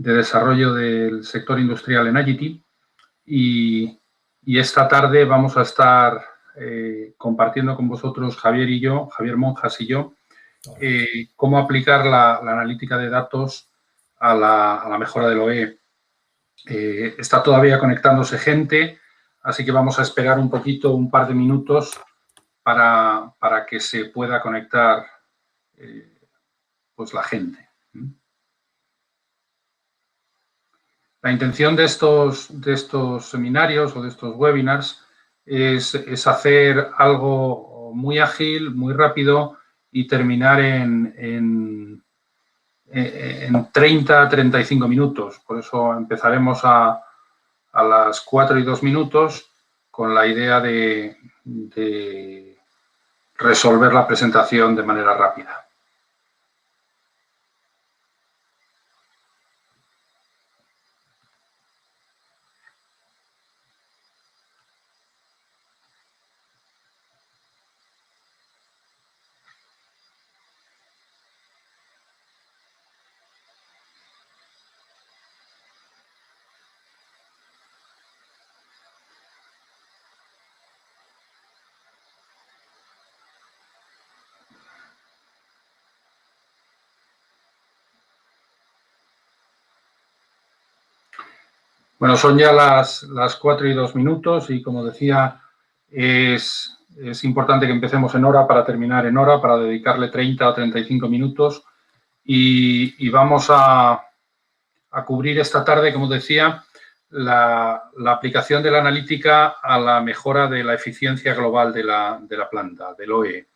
de desarrollo del sector industrial en Agility y esta tarde vamos a estar compartiendo con vosotros, Javier Monjas y yo, cómo aplicar la analítica de datos a la mejora del OE. Está todavía conectándose gente, así que vamos a esperar un poquito, un par de minutos, para que se pueda conectar pues la gente. La intención de estos seminarios o de estos webinars es hacer algo muy ágil, muy rápido y terminar en 30 a 35 minutos. Por eso empezaremos a las 4:02 con la idea de resolver la presentación de manera rápida. Bueno, son ya las 4:02 y, como decía, es importante que empecemos en hora para terminar en hora, para dedicarle 30 o 35 minutos y vamos a cubrir esta tarde, como decía, la aplicación de la analítica a la mejora de la eficiencia global de la planta, del OE.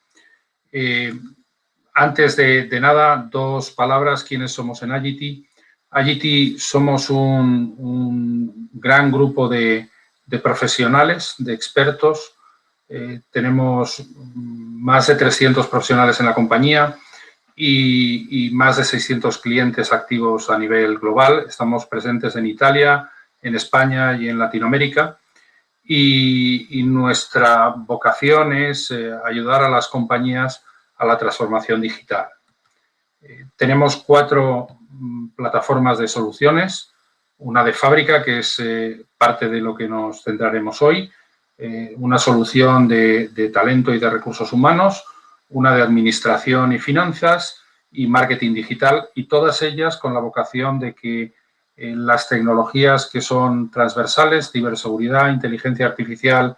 Antes de nada, dos palabras, quiénes somos en Agility. Agility somos un gran grupo de profesionales, de expertos. Tenemos más de 300 profesionales en la compañía y más de 600 clientes activos a nivel global. Estamos presentes en Italia, en España y en Latinoamérica. Y nuestra vocación es ayudar a las compañías a la transformación digital. Tenemos 4 plataformas de soluciones, una de fábrica, que es parte de lo que nos centraremos hoy, una solución de talento y de recursos humanos, una de administración y finanzas y marketing digital, y todas ellas con la vocación de que las tecnologías que son transversales, ciberseguridad, inteligencia artificial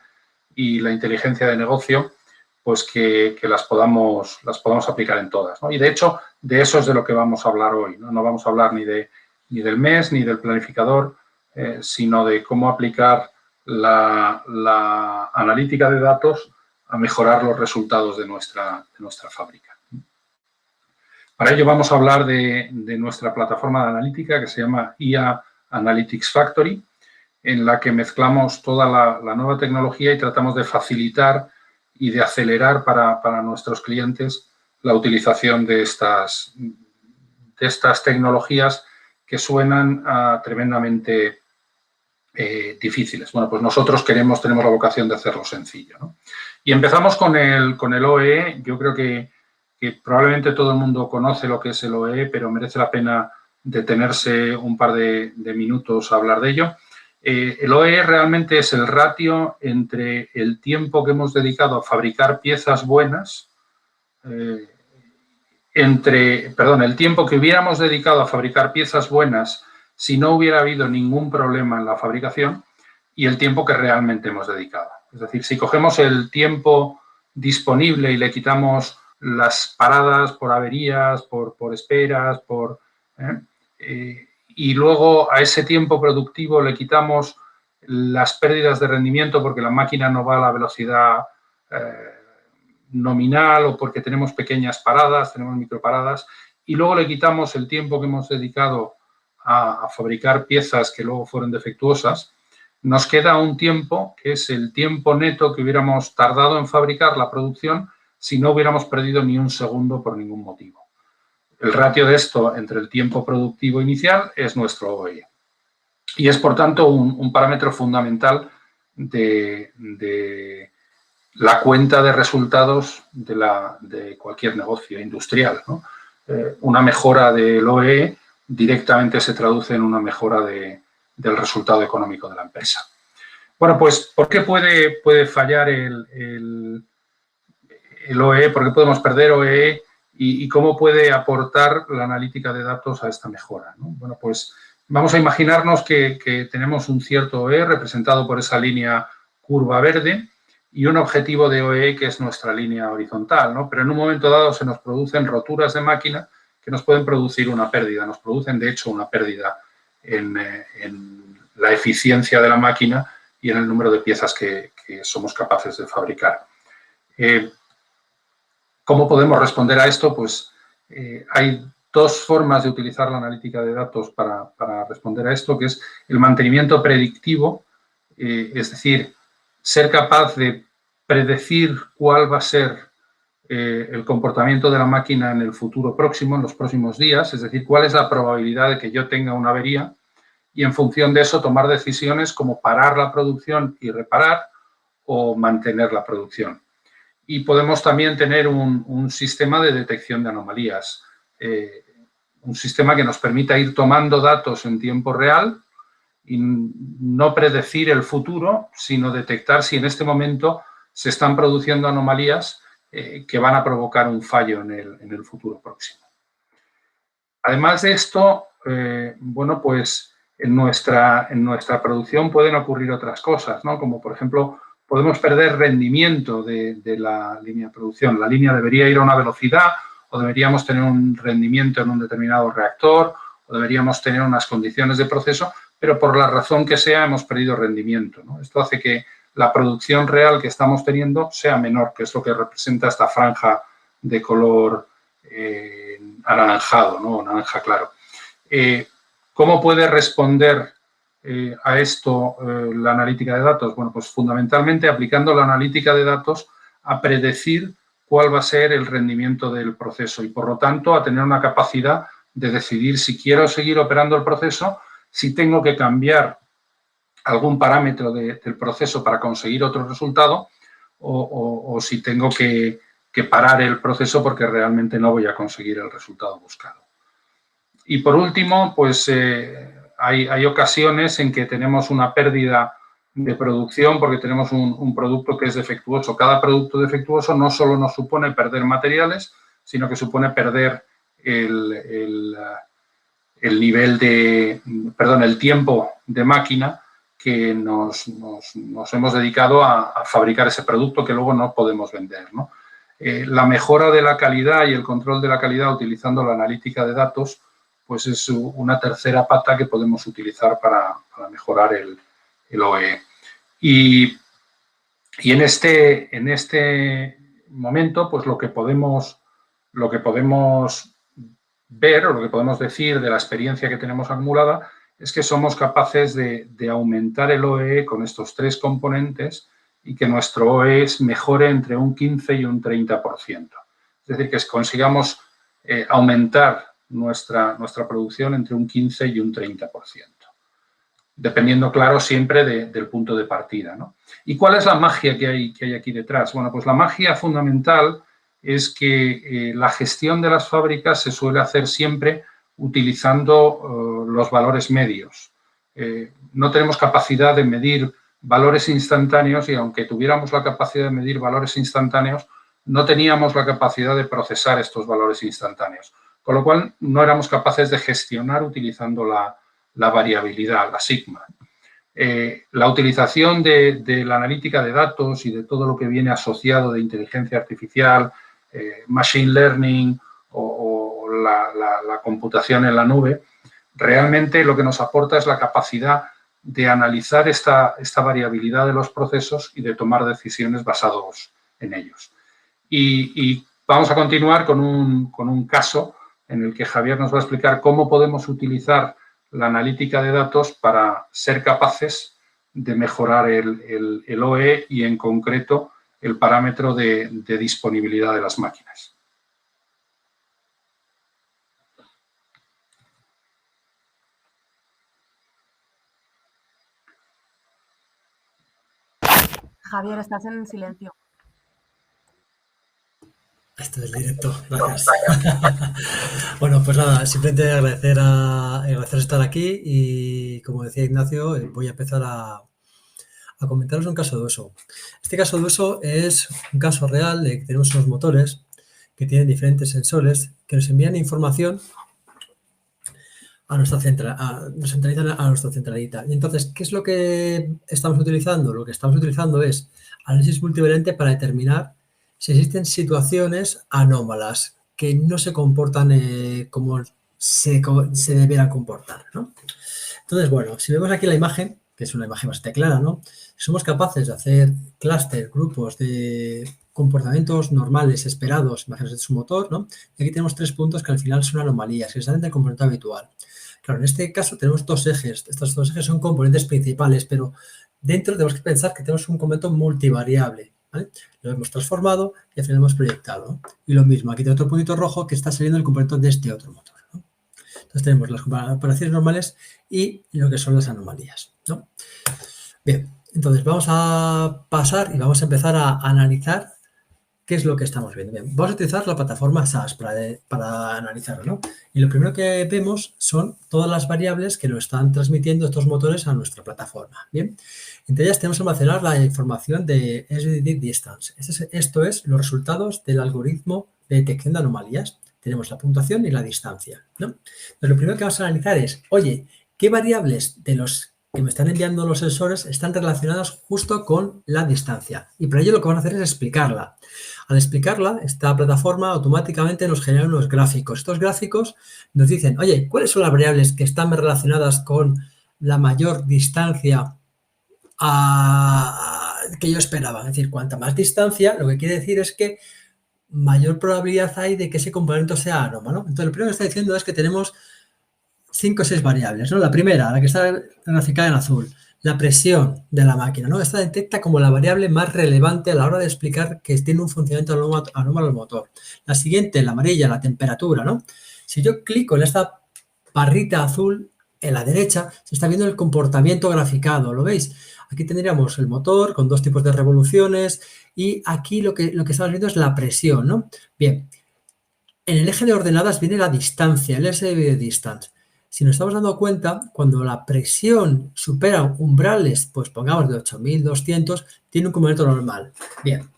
y la inteligencia de negocio, pues que las podamos aplicar en todas, ¿no? Y, de hecho, de eso es de lo que vamos a hablar hoy, ¿no? No vamos a hablar ni del MES ni del planificador, sino de cómo aplicar la analítica de datos a mejorar los resultados de nuestra fábrica. Para ello vamos a hablar de nuestra plataforma de analítica que se llama IA Analytics Factory, en la que mezclamos toda la nueva tecnología y tratamos de facilitar y de acelerar para nuestros clientes la utilización de estas tecnologías que suenan tremendamente difíciles. Bueno, pues nosotros tenemos la vocación de hacerlo sencillo, ¿no? Y empezamos con el OE. Yo creo que probablemente todo el mundo conoce lo que es el OE, pero merece la pena detenerse un par de minutos a hablar de ello. El OE realmente es el ratio entre el tiempo que hemos dedicado a fabricar piezas buenas, el tiempo que hubiéramos dedicado a fabricar piezas buenas si no hubiera habido ningún problema en la fabricación, y el tiempo que realmente hemos dedicado. Es decir, si cogemos el tiempo disponible y le quitamos las paradas por averías, por esperas, y luego a ese tiempo productivo le quitamos las pérdidas de rendimiento porque la máquina no va a la velocidad nominal o porque tenemos pequeñas paradas, tenemos microparadas, y luego le quitamos el tiempo que hemos dedicado a fabricar piezas que luego fueron defectuosas, nos queda un tiempo que es el tiempo neto que hubiéramos tardado en fabricar la producción si no hubiéramos perdido ni un segundo por ningún motivo. El ratio de esto entre el tiempo productivo inicial es nuestro OE. Y es, por tanto, un parámetro fundamental de la cuenta de resultados de cualquier negocio industrial, ¿no? Una mejora del OE directamente se traduce en una mejora del resultado económico de la empresa. Bueno, pues, ¿por qué puede fallar el OE? ¿Por qué podemos perder OE? ¿Y cómo puede aportar la analítica de datos a esta mejora, ¿no? Bueno, pues vamos a imaginarnos que tenemos un cierto OE representado por esa línea curva verde y un objetivo de OE que es nuestra línea horizontal, ¿no? Pero en un momento dado se nos producen roturas de máquina que nos pueden producir una pérdida, nos producen de hecho una pérdida en la eficiencia de la máquina y en el número de piezas que somos capaces de fabricar. ¿Cómo podemos responder a esto? Pues hay dos formas de utilizar la analítica de datos para responder a esto, que es el mantenimiento predictivo, es decir, ser capaz de predecir cuál va a ser el comportamiento de la máquina en el futuro próximo, en los próximos días, es decir, cuál es la probabilidad de que yo tenga una avería y en función de eso tomar decisiones como parar la producción y reparar o mantener la producción. Y podemos también tener un sistema de detección de anomalías, un sistema que nos permita ir tomando datos en tiempo real y no predecir el futuro, sino detectar si en este momento se están produciendo anomalías que van a provocar un fallo en el futuro próximo. Además de esto, bueno, pues en nuestra producción pueden ocurrir otras cosas, ¿no? Como, por ejemplo, podemos perder rendimiento de la línea de producción. La línea debería ir a una velocidad o deberíamos tener un rendimiento en un determinado reactor o deberíamos tener unas condiciones de proceso, pero por la razón que sea hemos perdido rendimiento, ¿no? Esto hace que la producción real que estamos teniendo sea menor, que es lo que representa esta franja de color anaranjado, ¿no? Naranja claro. ¿Cómo puede responder a esto la analítica de datos? Bueno, pues fundamentalmente aplicando la analítica de datos a predecir cuál va a ser el rendimiento del proceso y, por lo tanto, a tener una capacidad de decidir si quiero seguir operando el proceso, si tengo que cambiar algún parámetro del proceso para conseguir otro resultado o si tengo que parar el proceso porque realmente no voy a conseguir el resultado buscado. Y por último, pues hay ocasiones en que tenemos una pérdida de producción porque tenemos un producto que es defectuoso. Cada producto defectuoso no solo nos supone perder materiales, sino que supone perder el nivel de, perdón, el tiempo de máquina que nos hemos dedicado a fabricar ese producto que luego no podemos vender, ¿no? La mejora de la calidad y el control de la calidad utilizando la analítica de datos pues es una tercera pata que podemos utilizar para mejorar el OE. Y en este momento, pues lo que podemos ver o lo que podemos decir de la experiencia que tenemos acumulada es que somos capaces de aumentar el OE con estos tres componentes y que nuestro OE mejore entre un 15 y un 30%. Es decir, que consigamos aumentar nuestra producción entre un 15 y un 30%. Dependiendo, claro, siempre del punto de partida, ¿no? ¿Y cuál es la magia que hay aquí detrás? Bueno, pues la magia fundamental es que la gestión de las fábricas se suele hacer siempre utilizando los valores medios. No tenemos capacidad de medir valores instantáneos y aunque tuviéramos la capacidad de medir valores instantáneos, no teníamos la capacidad de procesar estos valores instantáneos. Con lo cual, no éramos capaces de gestionar utilizando la variabilidad, la sigma. La utilización de la analítica de datos y de todo lo que viene asociado de inteligencia artificial, machine learning o la computación en la nube, realmente lo que nos aporta es la capacidad de analizar esta variabilidad de los procesos y de tomar decisiones basados en ellos. Y vamos a continuar con un caso en el que Javier nos va a explicar cómo podemos utilizar la analítica de datos para ser capaces de mejorar el OE y, en concreto, el parámetro de disponibilidad de las máquinas. Javier, estás en silencio. Esto es el directo, gracias. Bueno, pues nada, simplemente agradecer estar aquí y, como decía Ignacio, voy a empezar a comentaros un caso de uso. Este caso de uso es un caso real de que tenemos unos motores que tienen diferentes sensores que nos envían información a nuestra nos centralizan a nuestra centralita. Y entonces, ¿qué es lo que estamos utilizando? Lo que estamos utilizando es análisis multivariante para determinar si existen situaciones anómalas que no se comportan como se debieran comportar, ¿no? Entonces, bueno, si vemos aquí la imagen, que es una imagen bastante clara, ¿no? Somos capaces de hacer clúster, grupos de comportamientos normales esperados, imágenes de su motor, ¿no? Y aquí tenemos 3 puntos que al final son anomalías, que salen del comportamiento habitual. Claro, en este caso tenemos 2 ejes. Estos 2 ejes son componentes principales, pero dentro tenemos que pensar que tenemos un componente multivariable, ¿vale? Lo hemos transformado y al final hemos proyectado, ¿no? Y lo mismo, aquí tengo otro puntito rojo que está saliendo del componente de este otro motor, ¿no? Entonces tenemos las operaciones normales y lo que son las anomalías, ¿no? Bien, entonces vamos a pasar y vamos a empezar a analizar qué es lo que estamos viendo. Bien, vamos a utilizar la plataforma SAS para analizarlo, ¿no? Y lo primero que vemos son todas las variables que lo están transmitiendo estos motores a nuestra plataforma. Bien, entre ellas tenemos que almacenar la información de SDD Distance. Esto es los resultados del algoritmo de detección de anomalías. Tenemos la puntuación y la distancia, ¿no? Entonces, lo primero que vamos a analizar es, oye, ¿qué variables de los que me están enviando los sensores están relacionadas justo con la distancia? Y para ello lo que van a hacer es explicarla. Al explicarla, esta plataforma automáticamente nos genera unos gráficos. Estos gráficos nos dicen, oye, ¿cuáles son las variables que están relacionadas con la mayor distancia que yo esperaba? Es decir, cuanta más distancia, lo que quiere decir es que mayor probabilidad hay de que ese componente sea anómalo. Entonces, lo primero que está diciendo es que tenemos 5 o 6 variables, ¿no? La primera, la que está graficada en azul, la presión de la máquina, ¿no? Esta detecta como la variable más relevante a la hora de explicar que tiene un funcionamiento anómalo el motor. La siguiente, la amarilla, la temperatura, ¿no? Si yo clico en esta barrita azul, en la derecha, se está viendo el comportamiento graficado, ¿lo veis? Aquí tendríamos el motor con 2 tipos de revoluciones y aquí lo que estamos viendo es la presión, ¿no? Bien, en el eje de ordenadas viene la distancia, el SDV distance. Si nos estamos dando cuenta, cuando la presión supera umbrales, pues pongamos de 8.200, tiene un componente normal. Bien,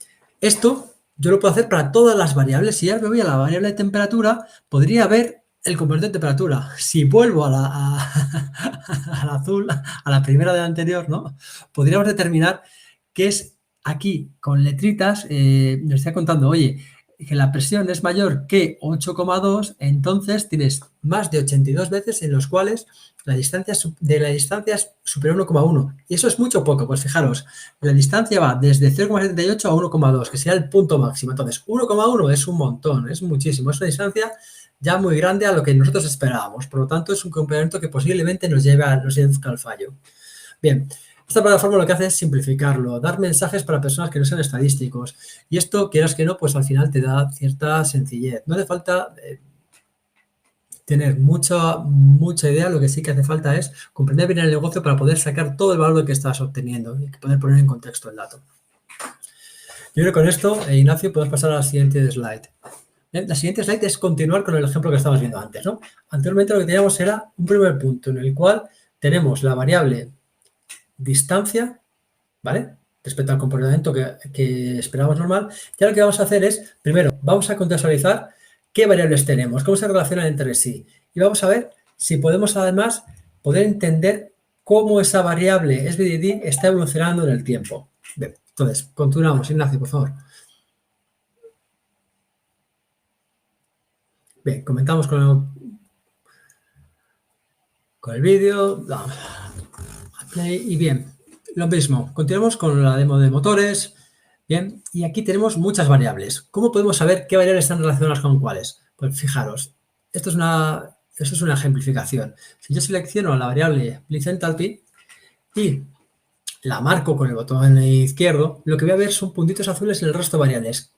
esto yo lo puedo hacer para todas las variables. Si ya me voy a la variable de temperatura, podría ver el componente de temperatura. Si vuelvo a la azul, a la primera de la anterior, ¿no? Podríamos determinar que es aquí, con letritas, nos está contando, oye, que la presión es mayor que 8,2, entonces tienes más de 82 veces en los cuales la distancia es superior a 1,1. Y eso es mucho poco, pues fijaros, la distancia va desde 0,78 a 1,2, que sería el punto máximo. Entonces, 1,1 es un montón, es muchísimo, es una distancia ya muy grande a lo que nosotros esperábamos. Por lo tanto, es un complemento que posiblemente nos lleve al fallo. Bien. Esta plataforma lo que hace es simplificarlo, dar mensajes para personas que no sean estadísticos. Y esto, quieras que no, pues al final te da cierta sencillez. No hace falta tener mucha idea, lo que sí que hace falta es comprender bien el negocio para poder sacar todo el valor que estás obteniendo y poder poner en contexto el dato. Yo creo que con esto, Ignacio, podemos pasar a la siguiente slide. La siguiente slide es continuar con el ejemplo que estábamos viendo antes, ¿no? Anteriormente lo que teníamos era un primer punto en el cual tenemos la variable distancia, ¿vale? Respecto al comportamiento que esperábamos normal. Y ahora lo que vamos a hacer es, primero, vamos a contextualizar qué variables tenemos, cómo se relacionan entre sí. Y vamos a ver si podemos, además, poder entender cómo esa variable SVDD está evolucionando en el tiempo. Bien, entonces, continuamos. Ignacio, por favor. Bien, comentamos con el vídeo. Play y bien. Lo mismo, continuamos con la demo de motores. Bien, y aquí tenemos muchas variables. ¿Cómo podemos saber qué variables están relacionadas con cuáles? Pues fijaros, esto es una ejemplificación. Si yo selecciono la variable Blitz Enthalpy y la marco con el botón izquierdo, lo que voy a ver son puntitos azules en el resto de variables.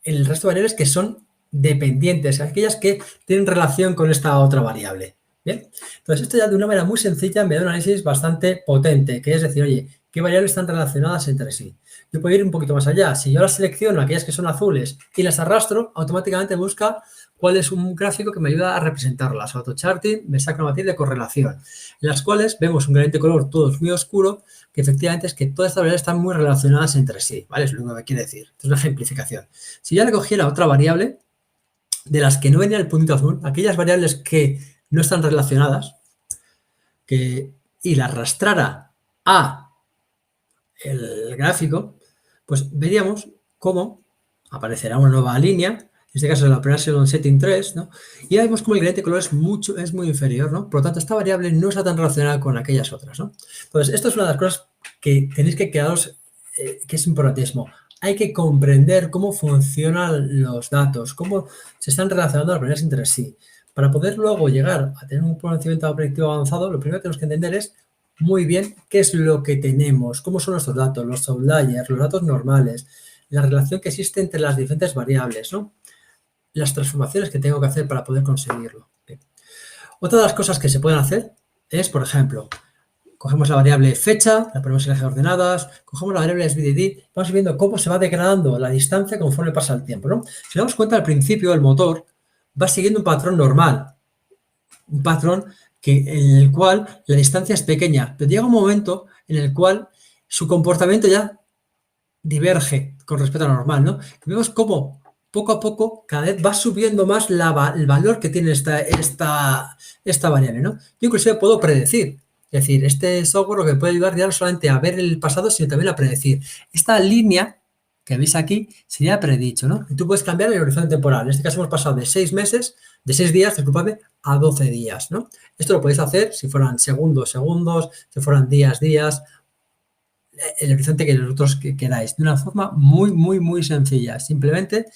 El resto de variables que son dependientes, aquellas que tienen relación con esta otra variable. Bien, entonces esto ya de una manera muy sencilla me da un análisis bastante potente, que es decir, oye, ¿qué variables están relacionadas entre sí? Yo puedo ir un poquito más allá. Si yo las selecciono, aquellas que son azules, y las arrastro, automáticamente busca cuál es un gráfico que me ayuda a representarlas. Autocharting me saca una matriz de correlación, en las cuales vemos un gradiente de color todo muy oscuro, que efectivamente es que todas estas variables están muy relacionadas entre sí, ¿vale? Es lo único que quiere decir. Es una ejemplificación. Si yo le cogiera otra variable, de las que no venía el puntito azul, aquellas variables que no están relacionadas, y la arrastrara a el gráfico, pues veríamos cómo aparecerá una nueva línea, en este caso es la Operation Setting 3, ¿no? Y ahí vemos cómo el gradiente de color es muy inferior, ¿no? Por lo tanto, esta variable no está tan relacionada con aquellas otras, ¿no? Entonces, esto es una de las cosas que tenéis que quedaros, que es importantísimo. Hay que comprender cómo funcionan los datos, cómo se están relacionando las variables entre sí. Para poder luego llegar a tener un conocimiento predictivo avanzado, lo primero que tenemos que entender es muy bien qué es lo que tenemos, cómo son nuestros datos, los outliers, los datos normales, la relación que existe entre las diferentes variables, ¿no? Las transformaciones que tengo que hacer para poder conseguirlo. Bien. Otra de las cosas que se pueden hacer es, por ejemplo, cogemos la variable fecha, la ponemos en el eje de ordenadas, cogemos la variable SVDD, vamos viendo cómo se va degradando la distancia conforme pasa el tiempo, ¿no? Si nos damos cuenta, al principio el motor va siguiendo un patrón normal, un patrón en el cual la distancia es pequeña, pero llega un momento en el cual su comportamiento ya diverge con respecto a lo normal, ¿no? Vemos cómo poco a poco cada vez va subiendo más el valor que tiene esta variable, ¿no? Yo inclusive puedo predecir, es decir, este software lo que puede ayudar ya no solamente a ver el pasado, sino también a predecir. Esta línea que veis aquí sería predicho, ¿no? Y tú puedes cambiar el horizonte temporal. En este caso hemos pasado de 6 días, disculpadme, a 12 días, ¿no? Esto lo podéis hacer si fueran segundos, si fueran días, el horizonte que vosotros queráis, de una forma muy sencilla, simplemente,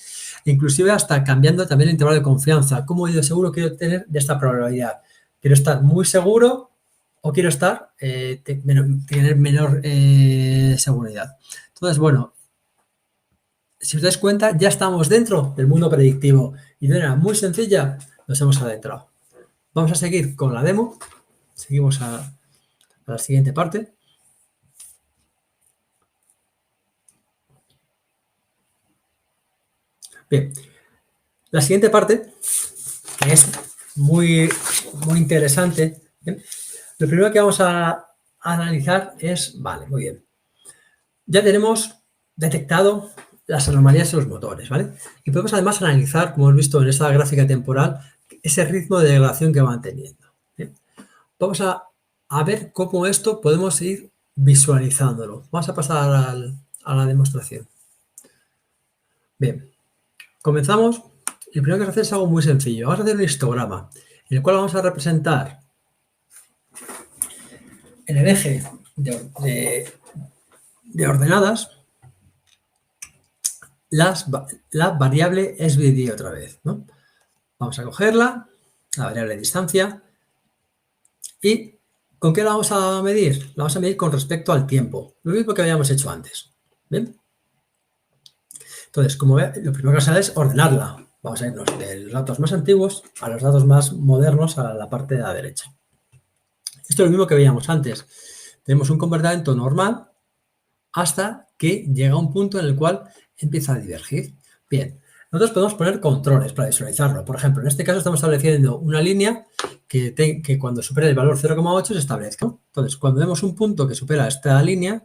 inclusive hasta cambiando también el intervalo de confianza. ¿Cómo de seguro quiero tener de esta probabilidad? ¿Quiero estar muy seguro o quiero estar, tener menor seguridad? Entonces, bueno, si os dais cuenta, ya estamos dentro del mundo predictivo y de manera muy sencilla nos hemos adentrado. Vamos a seguir con la demo. Seguimos a la siguiente parte. Bien, la siguiente parte, que es muy interesante, ¿bien? Lo primero que vamos a analizar es, vale, muy bien, ya tenemos detectado las anomalías en los motores, ¿vale? Y podemos además analizar, como hemos visto en esta gráfica temporal, ese ritmo de degradación que van teniendo. ¿Bien? Vamos a ver cómo esto podemos ir visualizándolo. Vamos a pasar a la demostración. Bien, comenzamos. Y lo primero que vamos a hacer es algo muy sencillo. Vamos a hacer un histograma en el cual vamos a representar en el eje de ordenadas la variable SVD otra vez, ¿no? Vamos a cogerla, la variable distancia, y ¿con qué la vamos a medir? La vamos a medir con respecto al tiempo, lo mismo que habíamos hecho antes. ¿Bien? Entonces, como ve, lo primero que vamos a hacer es ordenarla. Vamos a irnos de los datos más antiguos a los datos más modernos a la parte de la derecha. Esto es lo mismo que veíamos antes. Tenemos un comportamiento normal hasta que llega un punto en el cual empieza a divergir. Bien, nosotros podemos poner controles para visualizarlo. Por ejemplo, en este caso estamos estableciendo una línea que cuando supera el valor 0,8 se establezca. Entonces, cuando vemos un punto que supera esta línea,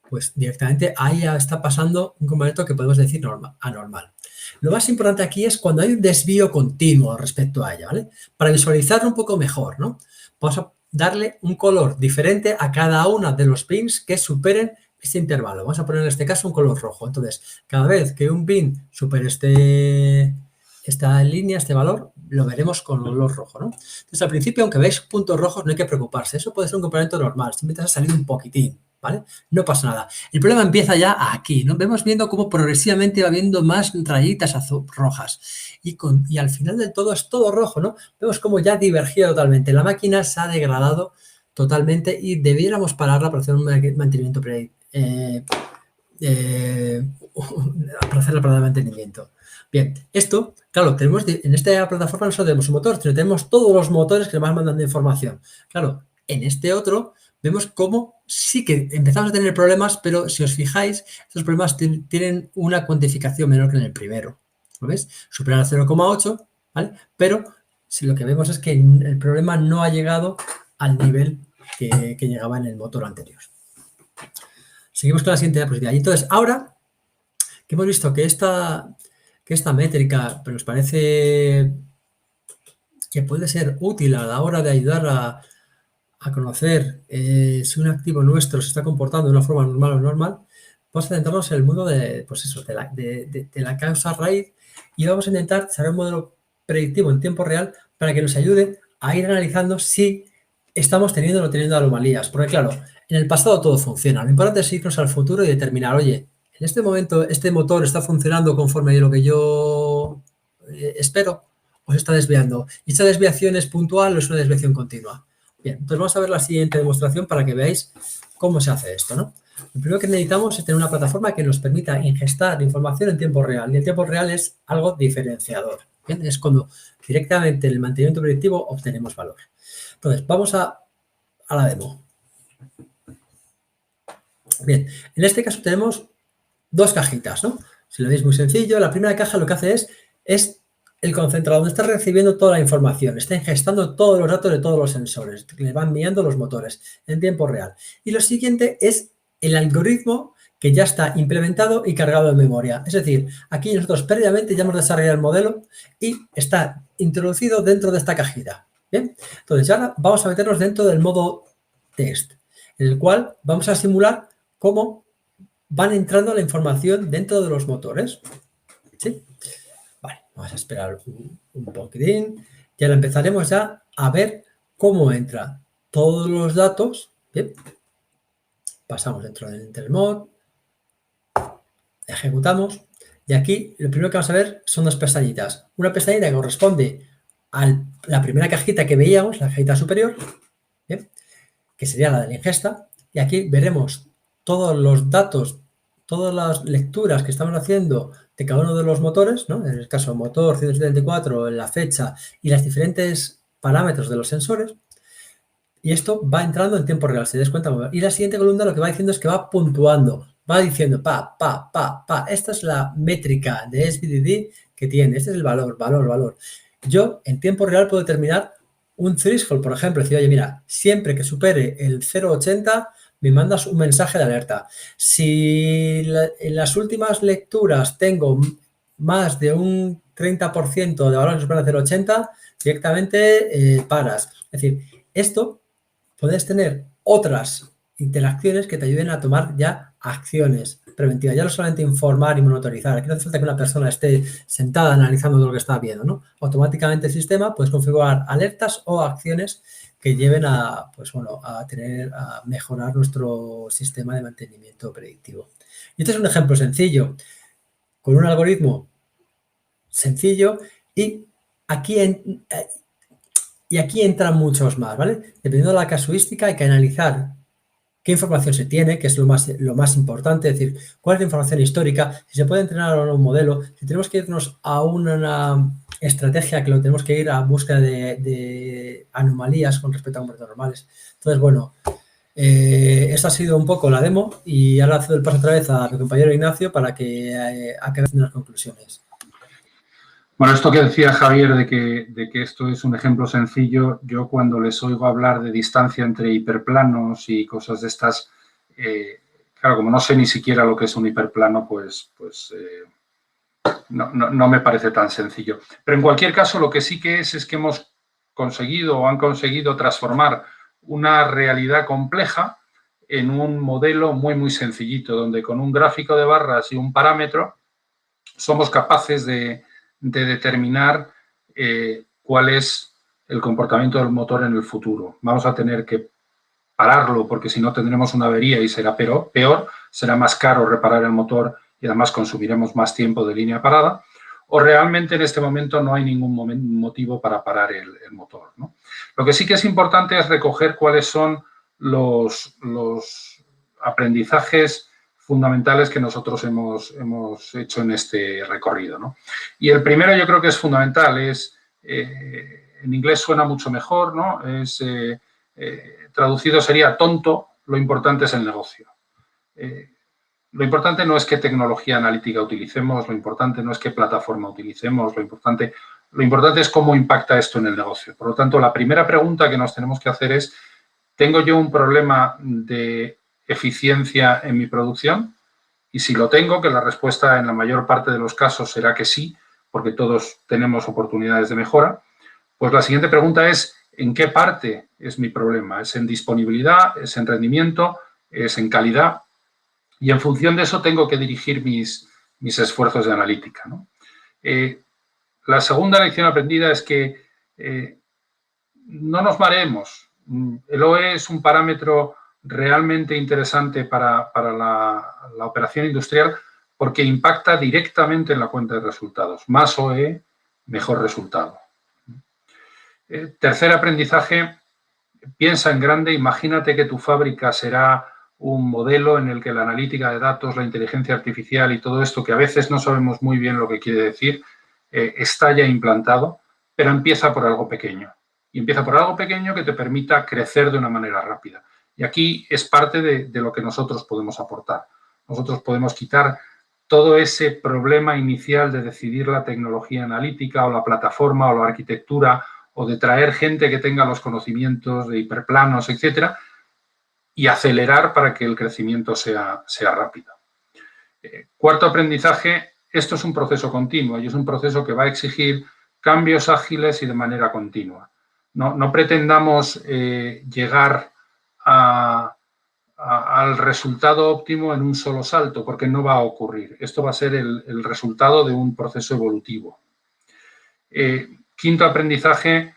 pues directamente ahí ya está pasando un comportamiento que podemos decir anormal. Lo más importante aquí es cuando hay un desvío continuo respecto a ella, ¿vale? Para visualizarlo un poco mejor, ¿no? Vamos a darle un color diferente a cada una de los pins que superen este intervalo. Vamos a poner en este caso un color rojo. Entonces, cada vez que un pin supere esta línea, este valor, lo veremos con color rojo, ¿no? Entonces, al principio, aunque veáis puntos rojos, no hay que preocuparse. Eso puede ser un comportamiento normal. Simplemente ha salido un poquitín, ¿vale? No pasa nada. El problema empieza ya aquí, ¿no? Vemos viendo cómo progresivamente va habiendo más rayitas rojas. Y al final del todo es todo rojo, ¿no? Vemos cómo ya divergía totalmente. La máquina se ha degradado totalmente y debiéramos pararla para hacer un mantenimiento para hacer la parada de mantenimiento. Bien, esto, claro, tenemos en esta plataforma no solo tenemos un motor, sino tenemos todos los motores que nos van mandando información. Claro, en este otro vemos cómo sí que empezamos a tener problemas, pero si os fijáis, estos problemas tienen una cuantificación menor que en el primero. ¿Lo ves? Superan a 0,8, ¿vale? Pero si lo que vemos es que el problema no ha llegado al nivel que llegaba en el motor anterior. Seguimos con la siguiente diapositiva. Y entonces, ahora que hemos visto que esta métrica nos parece que puede ser útil a la hora de ayudar a conocer si un activo nuestro se está comportando de una forma normal o no normal, vamos a centrarnos en el mundo de, pues eso, de la causa raíz y vamos a intentar desarrollar un modelo predictivo en tiempo real para que nos ayude a ir analizando si estamos teniendo o no teniendo anomalías. Porque claro, en el pasado todo funciona. Lo importante es irnos al futuro y determinar, oye, en este momento este motor está funcionando conforme a lo que yo espero o se está desviando. ¿Y esta desviación es puntual o es una desviación continua? Bien, entonces vamos a ver la siguiente demostración para que veáis cómo se hace esto, ¿no? Lo primero que necesitamos es tener una plataforma que nos permita ingestar información en tiempo real. Y el tiempo real es algo diferenciador. ¿Bien? Es cuando directamente en el mantenimiento predictivo obtenemos valor. Entonces, vamos a la demo. Bien, en este caso tenemos dos cajitas, ¿no? Si lo veis muy sencillo, la primera caja lo que hace es el concentrador, donde está recibiendo toda la información, está ingestando todos los datos de todos los sensores, que le van enviando los motores en tiempo real. Y lo siguiente es el algoritmo que ya está implementado y cargado en memoria. Es decir, aquí nosotros previamente ya hemos desarrollado el modelo y está introducido dentro de esta cajita. Bien, entonces ahora vamos a meternos dentro del modo test, en el cual vamos a simular cómo van entrando la información dentro de los motores. ¿Sí? Vale, vamos a esperar un poquitín. Y ahora empezaremos ya a ver cómo entra todos los datos. Bien. Pasamos dentro del Enter Mode. Ejecutamos. Y aquí lo primero que vamos a ver son dos pestañitas. Una pestañita que corresponde a la primera cajita que veíamos, la cajita superior, ¿bien? Que sería la de la ingesta. Y aquí veremos todos los datos, todas las lecturas que estamos haciendo de cada uno de los motores, ¿no? En el caso motor 174, la fecha y los diferentes parámetros de los sensores. Y esto va entrando en tiempo real, ¿se das cuenta? Y la siguiente columna lo que va diciendo es que va puntuando, va diciendo pa. Esta es la métrica de SBDD que tiene, este es el valor. Yo en tiempo real puedo determinar un threshold, por ejemplo, decir, oye, mira, siempre que supere el 0,80 me mandas un mensaje de alerta. Si en las últimas lecturas tengo más de un 30% de valor que supera el 0,80, directamente paras. Es decir, esto puedes tener otras interacciones que te ayuden a tomar ya acciones preventivas. Ya no solamente informar y monitorizar. Aquí no hace falta que una persona esté sentada analizando todo lo que está viendo, ¿no? Automáticamente el sistema puedes configurar alertas o acciones que lleven a, pues bueno, a mejorar nuestro sistema de mantenimiento predictivo. Y este es un ejemplo sencillo, con un algoritmo sencillo y aquí entran muchos más, ¿vale? Dependiendo de la casuística hay que analizar qué información se tiene, que es lo más importante, es decir, cuál es la información histórica, si se puede entrenar o no un modelo, si tenemos que irnos a una estrategia que lo tenemos que ir a búsqueda de anomalías con respecto a comportamientos normales. Entonces, bueno, esta ha sido un poco la demo y ahora cedo el paso otra vez a mi compañero Ignacio para que acabe haciendo las conclusiones. Bueno, esto que decía Javier de que esto es un ejemplo sencillo, yo cuando les oigo hablar de distancia entre hiperplanos y cosas de estas, claro, como no sé ni siquiera lo que es un hiperplano, pues no me parece tan sencillo. Pero en cualquier caso, lo que sí que es que hemos conseguido o han conseguido transformar una realidad compleja en un modelo muy, muy sencillito, donde con un gráfico de barras y un parámetro somos capaces de determinar cuál es el comportamiento del motor en el futuro. Vamos a tener que pararlo porque si no tendremos una avería y será peor, será más caro reparar el motor y además consumiremos más tiempo de línea parada, o realmente en este momento no hay ningún motivo para parar el motor, ¿no? Lo que sí que es importante es recoger cuáles son los aprendizajes fundamentales que nosotros hemos hecho en este recorrido, ¿no? Y el primero yo creo que es fundamental, en inglés suena mucho mejor, ¿no? Traducido sería tonto, lo importante es el negocio. Lo importante no es qué tecnología analítica utilicemos, lo importante no es qué plataforma utilicemos, lo importante es cómo impacta esto en el negocio. Por lo tanto, la primera pregunta que nos tenemos que hacer es, ¿tengo yo un problema de eficiencia en mi producción? Y si lo tengo, que la respuesta en la mayor parte de los casos será que sí, porque todos tenemos oportunidades de mejora, pues la siguiente pregunta es, ¿en qué parte es mi problema? ¿Es en disponibilidad? ¿Es en rendimiento? ¿Es en calidad? Y en función de eso tengo que dirigir mis esfuerzos de analítica, ¿no? La segunda lección aprendida es que no nos mareemos. El OE es un parámetro realmente interesante para la operación industrial porque impacta directamente en la cuenta de resultados. Más OE, mejor resultado. Tercer aprendizaje, piensa en grande, imagínate que tu fábrica será un modelo en el que la analítica de datos, la inteligencia artificial y todo esto, que a veces no sabemos muy bien lo que quiere decir, está ya implantado, pero empieza por algo pequeño. Y empieza por algo pequeño que te permita crecer de una manera rápida. Y aquí es parte de lo que nosotros podemos aportar. Nosotros podemos quitar todo ese problema inicial de decidir la tecnología analítica o la plataforma o la arquitectura o de traer gente que tenga los conocimientos de hiperplanos, etcétera, y acelerar para que el crecimiento sea rápido. Cuarto aprendizaje, esto es un proceso continuo y es un proceso que va a exigir cambios ágiles y de manera continua. No pretendamos llegar al resultado óptimo en un solo salto, porque no va a ocurrir. Esto va a ser el resultado de un proceso evolutivo. Quinto aprendizaje,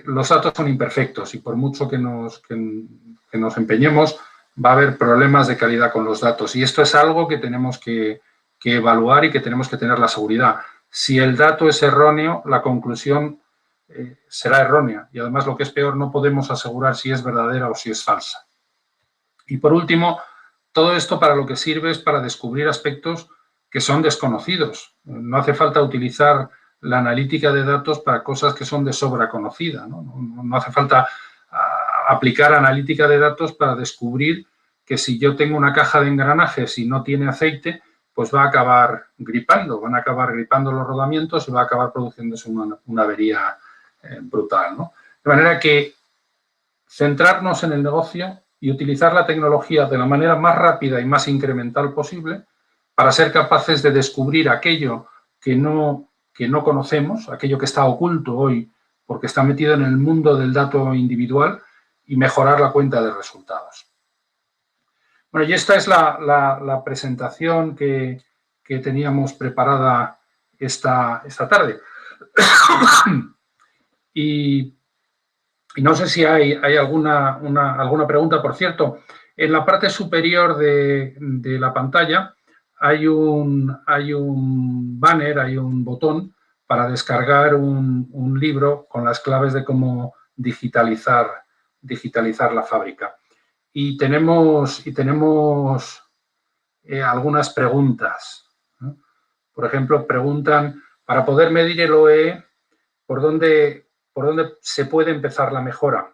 los datos son imperfectos y por mucho que nos empeñemos, va a haber problemas de calidad con los datos. Y esto es algo que tenemos que evaluar y que tenemos que tener la seguridad. Si el dato es erróneo, la conclusión será errónea. Y además, lo que es peor, no podemos asegurar si es verdadera o si es falsa. Y por último, todo esto para lo que sirve es para descubrir aspectos que son desconocidos. No hace falta utilizar la analítica de datos para cosas que son de sobra conocida, ¿no? No hace falta aplicar analítica de datos para descubrir que si yo tengo una caja de engranajes y no tiene aceite, pues va a acabar gripando, van a acabar gripando los rodamientos y va a acabar produciéndose una avería brutal, ¿no? De manera que centrarnos en el negocio y utilizar la tecnología de la manera más rápida y más incremental posible para ser capaces de descubrir aquello que no conocemos, aquello que está oculto hoy porque está metido en el mundo del dato individual y mejorar la cuenta de resultados. Bueno, y esta es la presentación que teníamos preparada esta tarde. Y no sé si hay alguna pregunta. Por cierto, en la parte superior de la pantalla hay un banner, hay un botón para descargar un libro con las claves de cómo digitalizar la fábrica. Y tenemos algunas preguntas, ¿no? Por ejemplo, preguntan, para poder medir el OE, ¿por dónde se puede empezar la mejora?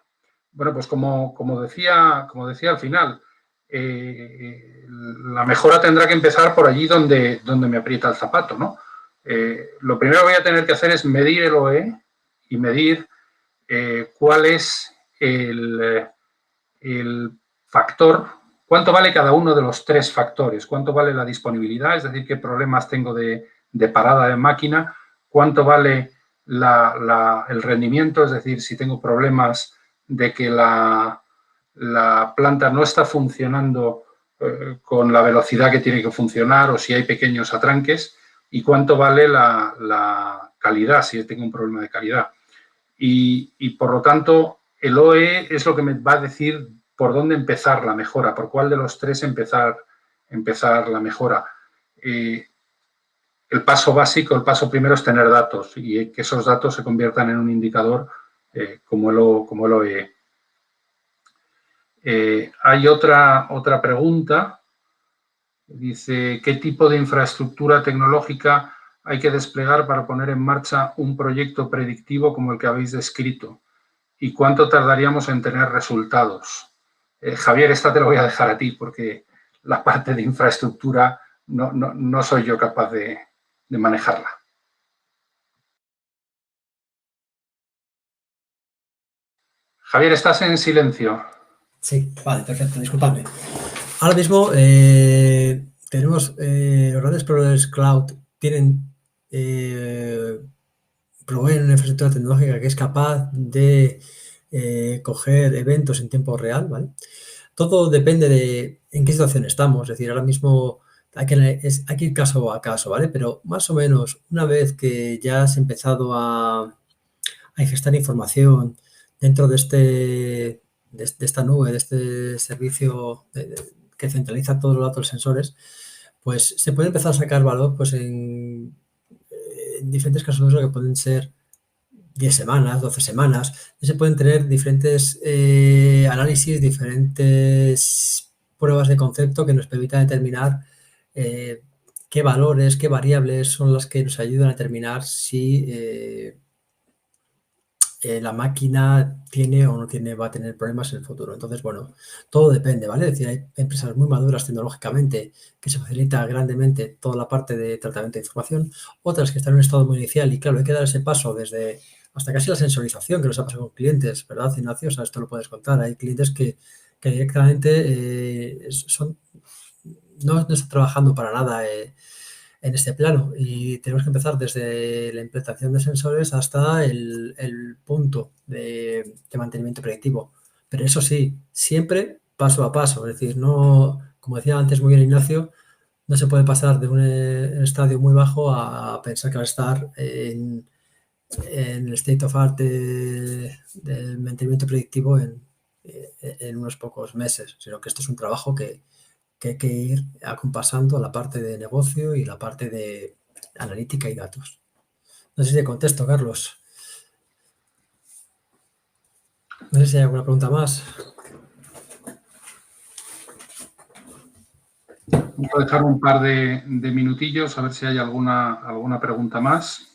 Bueno, pues como decía al final, la mejora tendrá que empezar por allí donde me aprieta el zapato, ¿no? Lo primero que voy a tener que hacer es medir el OE y medir cuál es el factor, cuánto vale cada uno de los tres factores, cuánto vale la disponibilidad, es decir, qué problemas tengo de parada de máquina, cuánto vale el rendimiento, es decir, si tengo problemas de que la planta no está funcionando con la velocidad que tiene que funcionar o si hay pequeños atranques, y cuánto vale la calidad, si tengo un problema de calidad. Y por lo tanto, el OE es lo que me va a decir por dónde empezar la mejora, por cuál de los tres empezar la mejora. El paso básico, el paso primero es tener datos y que esos datos se conviertan en un indicador como el OE. Hay otra pregunta. Dice, ¿qué tipo de infraestructura tecnológica hay que desplegar para poner en marcha un proyecto predictivo como el que habéis descrito? ¿Y cuánto tardaríamos en tener resultados? Javier, esta te lo voy a dejar a ti porque la parte de infraestructura no soy yo capaz de manejarla. Javier, estás en silencio. Sí, vale, perfecto, disculpadme. Ahora mismo tenemos los grandes proveedores cloud proveen una infraestructura tecnológica que es capaz de coger eventos en tiempo real, ¿vale? Todo depende de en qué situación estamos, es decir, ahora mismo hay que ir caso a caso, ¿vale? Pero más o menos una vez que ya has empezado a gestar información dentro de esta nube, de este servicio que centraliza todos los datos de sensores, pues se puede empezar a sacar valor pues en diferentes casos de uso que pueden ser 10 semanas, 12 semanas. Y se pueden tener diferentes análisis, diferentes pruebas de concepto que nos permitan determinar qué valores, qué variables son las que nos ayudan a determinar si la máquina tiene o no tiene, va a tener problemas en el futuro. Entonces, bueno, todo depende, ¿vale? Es decir, hay empresas muy maduras tecnológicamente que se facilita grandemente toda la parte de tratamiento de información, otras que están en un estado muy inicial y, claro, hay que dar ese paso desde hasta casi la sensorización que nos ha pasado con clientes, ¿verdad, Ignacio? O sea, esto lo puedes contar. Hay clientes que directamente no están trabajando para nada en este plano y tenemos que empezar desde la implantación de sensores hasta el punto de mantenimiento predictivo. Pero eso sí, siempre paso a paso, es decir, no, como decía antes muy bien Ignacio, no se puede pasar de un estadio muy bajo a pensar que va a estar en el state of art del mantenimiento predictivo en unos pocos meses, sino que esto es un trabajo que hay que ir acompasando la parte de negocio y la parte de analítica y datos. No sé si te contesto, Carlos. No sé si hay alguna pregunta más. Voy a dejar un par de minutillos a ver si hay alguna pregunta más.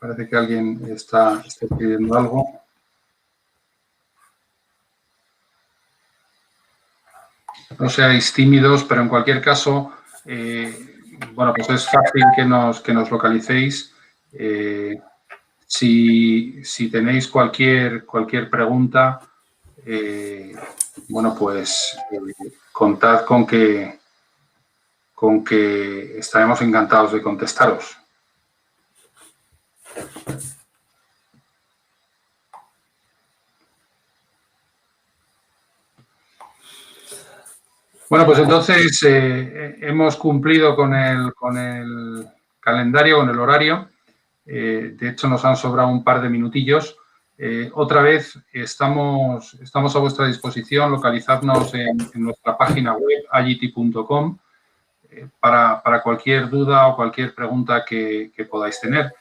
Parece que alguien está pidiendo algo. No seáis tímidos, pero en cualquier caso, bueno, pues es fácil que nos localicéis. Si tenéis cualquier pregunta, bueno, pues contad con que estaremos encantados de contestaros. Bueno, pues entonces hemos cumplido con el calendario, con el horario. De hecho, nos han sobrado un par de minutillos. Otra vez, estamos a vuestra disposición. Localizadnos en nuestra página web, agility.com, para cualquier duda o cualquier pregunta que podáis tener.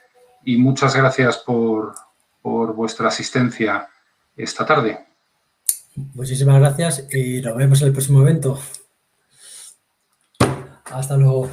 Y muchas gracias por vuestra asistencia esta tarde. Muchísimas gracias y nos vemos en el próximo evento. Hasta luego.